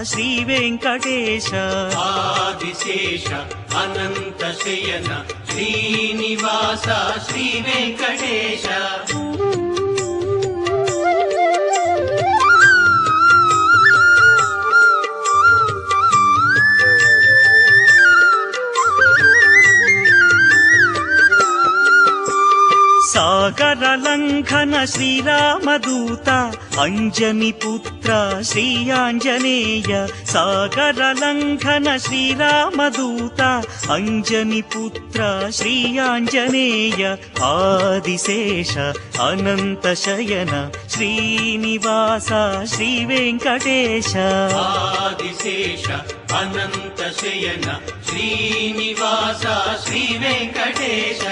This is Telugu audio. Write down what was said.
శ్రీ వెంకటేశ ఆదిశేష అనంత శయన శ్రీనివాస శ్రీ వెంకటేశ సాగర లంఘన శ్రీరామదూత అంజని పుత్ర శ్రీ ఆంజనేయ సాగర లంఘన శ్రీరామదూత అంజని పుత్ర శ్రీ ఆంజనేయ ఆదిశేష అనంత శయన శ్రీనివాస శ్రీ వెంకటేశ ఆదిశేష అనంత శయన శ్రీనివాస శ్రీ వెంకటేశ